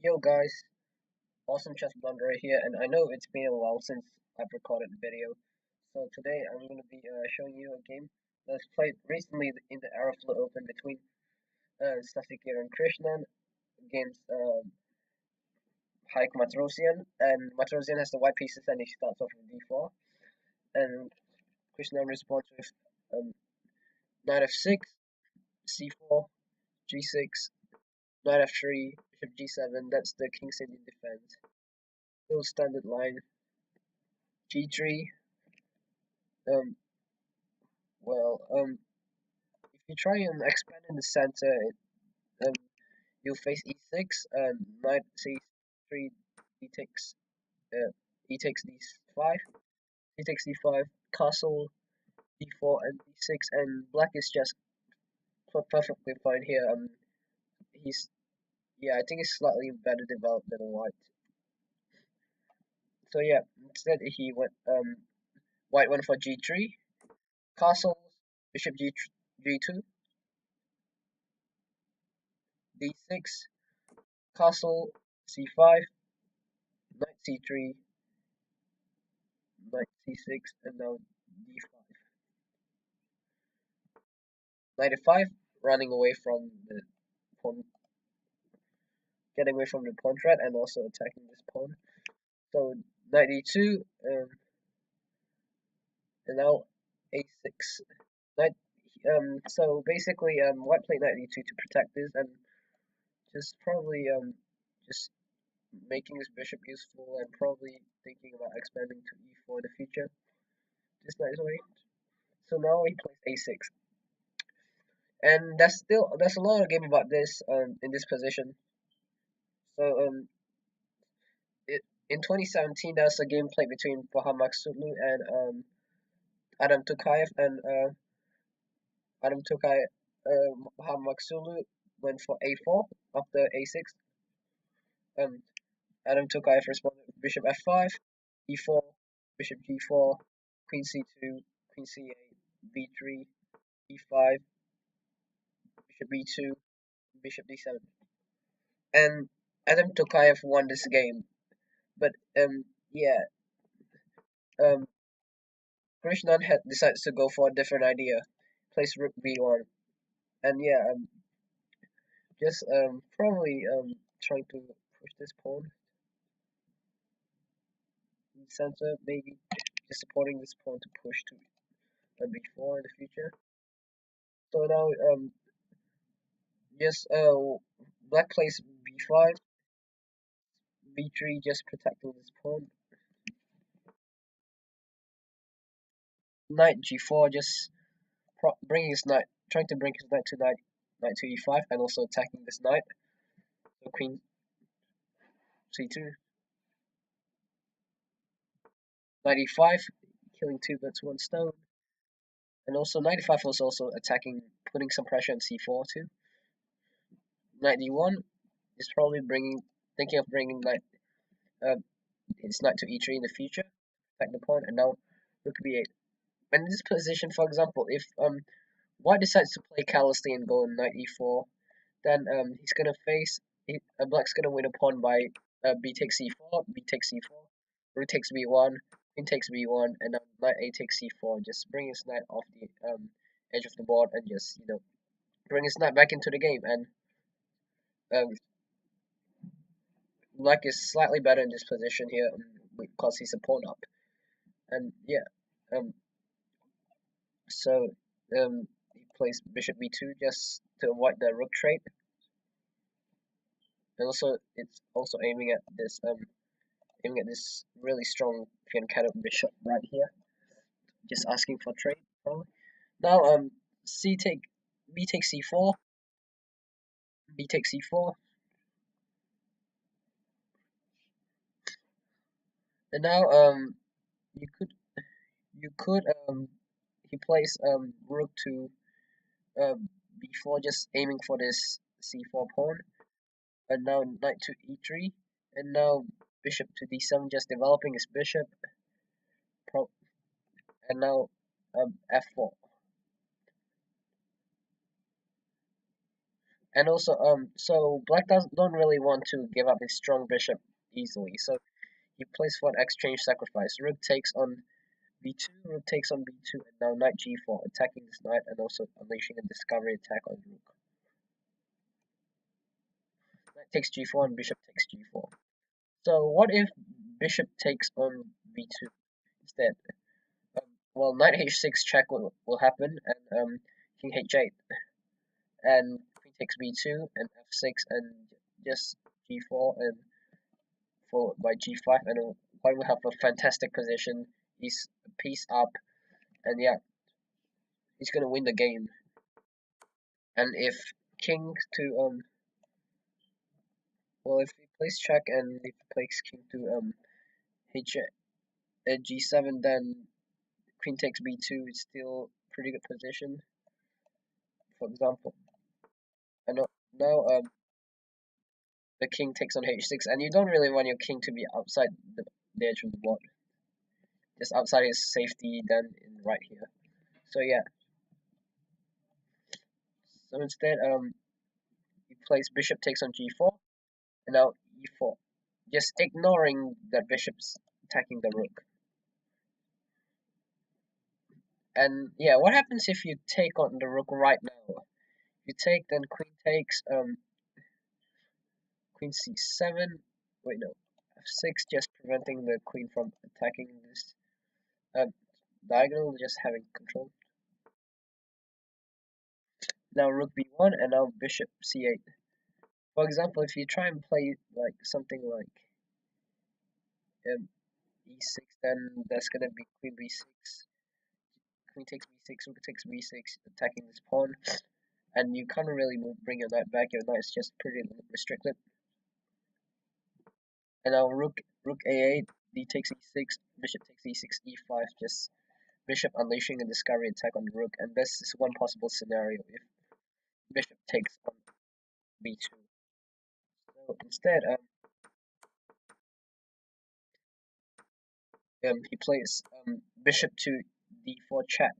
Yo guys, awesome chessbrah right here, and I know it's been a while since I've recorded a video, so today I'm going to be showing you a game that's played recently in the Aeroflot Open between Sasikiran and Krishnan against Haik Matrosyan, and Matrosyan has the white pieces and he starts off with d4, and Krishnan responds with knight f6, c4, g6, knight f3, bishop g7, that's the King's Indian defense. Still standard line, g3, um, if you try and expand in the center, um, you'll face e6, knight c3, e takes, e takes d5, e takes d5, castle, d4, and d6, and black is just perfectly fine here. Yeah, I think he's slightly better developed than white. So yeah, instead he went, white went for g3, castle, bishop g2, d6, castle, c5, knight c3, knight c6, and now d5. Knight f5, running away from the pawn, getting away from the pawn threat and also attacking this pawn. So knight e2, and now a6. Knight, so basically, white played knight e2 to protect this, and just probably just making his bishop useful, and probably thinking about expanding to e4 in the future. This nice way. So now he plays a6. And there's a lot of game about this in this position. So in 2017 there's a game played between Haik Matrosyan and Adam Tokayev, and Haik Matrosyan went for a4 after a6. Adam Tokayev responded with bishop f5, e4, bishop g4, queen c2, queen c8, b3, e5, bishop b2, bishop d7. And Adam Tokayev won this game. But yeah, Krishnan had decides to go for a different idea, plays rook b1, and yeah, just probably trying to push this pawn in the center, maybe just supporting this pawn to push to b4 in the future. So now just black plays b5, b3, just protecting this pawn. Knight g4, just bringing his knight, trying to bring his knight to knight to e5, and also attacking this knight. So queen c2, knight e5, killing two birds, one stone. And also knight e5 was also attacking, putting some pressure on c4 too. Knight d1 is probably thinking of bringing his knight to e3 in the future, attack the pawn, and now rook b8. And in this position, for example, if white decides to play callously and go on knight e4, then he's gonna face black's gonna win a pawn by b takes c4, b takes c4, rook takes b1, queen takes b1, and now knight a takes c4. Just bring his knight off the edge of the board and just bring his knight back into the game. And black is slightly better in this position here because he's a pawn up. And yeah, so he plays bishop b2 just to avoid the rook trade. And also it's also aiming at this really strong Finegold bishop right here, just asking for trade probably. Now b takes c4, b takes c4, and now you could he plays rook to b4, just aiming for this c4 pawn, and now knight to e3, and now bishop to d7, just developing his bishop, and now f4. And also, so black don't really want to give up his strong bishop easily. So he plays for an exchange sacrifice. Rook takes on b2, rook takes on b2, and now knight g4, attacking this knight and also unleashing a discovery attack on rook. Knight takes g4 and bishop takes g4. So what if bishop takes on b2 instead? Well, knight h6 check will happen, and king h8, and queen takes b2 and f6, and just g4, and followed by g5, and white will have a fantastic position. He's a piece up, and yeah, he's gonna win the game. And if king to well, if he plays check and if he plays king to h g7, then queen takes b2 is still pretty good position. For example, and now the king takes on h6, and you don't really want your king to be outside the edge of the board, just outside his safety, then in right here. So yeah, so instead he plays bishop takes on g4, and now e4, just ignoring that bishop's attacking the rook. And yeah, what happens if you take on the rook right now? You take, then queen takes, queen c7, wait no, f6, just preventing the queen from attacking this diagonal, just having control. Now rook b1, and now bishop c8. For example, if you try and play like something like e6, then that's gonna be queen b6, queen takes b6, rook takes b6, attacking this pawn, and you can't really bring your knight back. Your knight is just pretty restricted. And now rook a8, d takes e6, bishop takes e6, e5, just bishop unleashing a discovery attack on the rook. And this is one possible scenario if bishop takes on b2. So instead, he plays bishop to d4 check,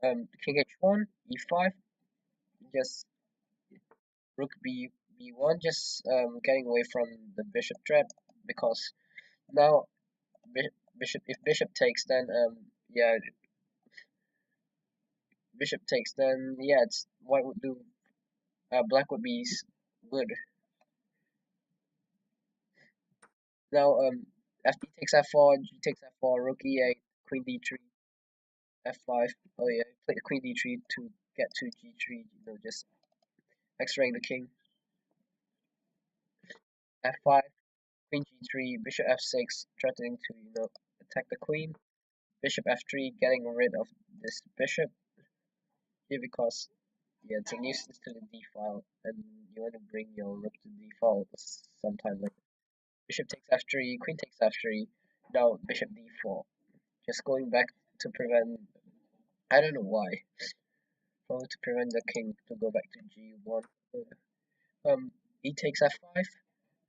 king h1, e5, just rook b1, just getting away from the bishop threat, because now if bishop takes, then yeah, bishop takes, then yeah, it's white would do, black would be good. Now fd takes f4, g takes f4, rook e8, queen d3, f5. Oh yeah, play the queen d3 to get to g3, just x-raying the king. f5, queen g3, bishop f6, threatening to attack the queen. Bishop f3, getting rid of this bishop here, because yeah, it's a nuisance to the d file, and you want to bring your rook to d file sometime later. Bishop takes f3, queen takes f3, now bishop d4. Just going back to prevent, I don't know why, probably to prevent the king to go back to g1. E takes f5,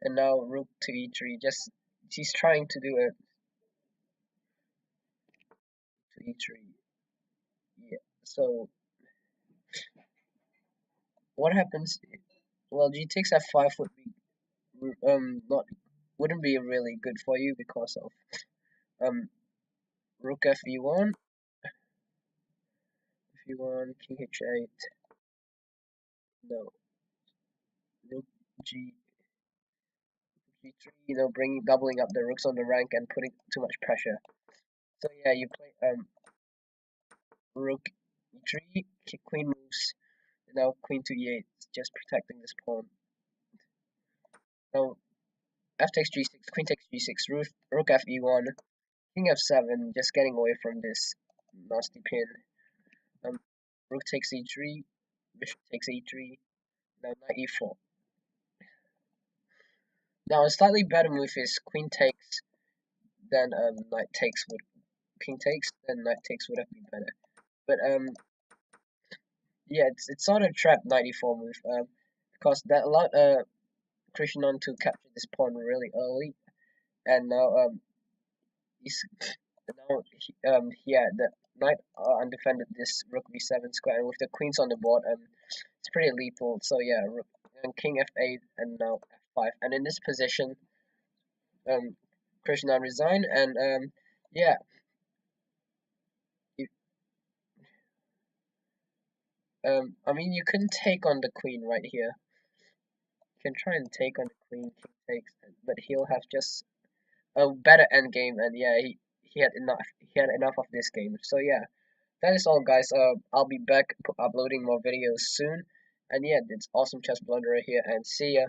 and now rook to e3. Just she's trying to do it to e3. Yeah. So what happens? Well, g takes f5 would be not wouldn't be really good for you because of rook f1, king h8, no, rook g g3, bringing doubling up the rooks on the rank and putting too much pressure. So yeah, you play rook e3, queen moves, now queen to e8, just protecting this pawn. Now f takes g6, queen takes g6, rook fe1, king f7, just getting away from this nasty pin. Rook takes e3, bishop takes e3, now knight e4. Now a slightly better move is queen takes, then knight takes would king takes, then knight takes would have been better. But yeah, it's sort of trap knight e4 move, because that allowed Krishnan to capture this pawn really early, and now he's now yeah, the knight undefended this rook b7 square, and with the queens on the board, It's pretty lethal. So yeah, and king f8 and now f5. And in this position, Krishnan resigned, and yeah, you, I mean you can take on the queen right here. You can try and take on the queen, king takes, but he'll have just a better endgame, and yeah, he had enough. He had enough of this game. So yeah, that is all, guys. I'll be back uploading more videos soon, and yeah, it's awesome chess blunder here, and see ya.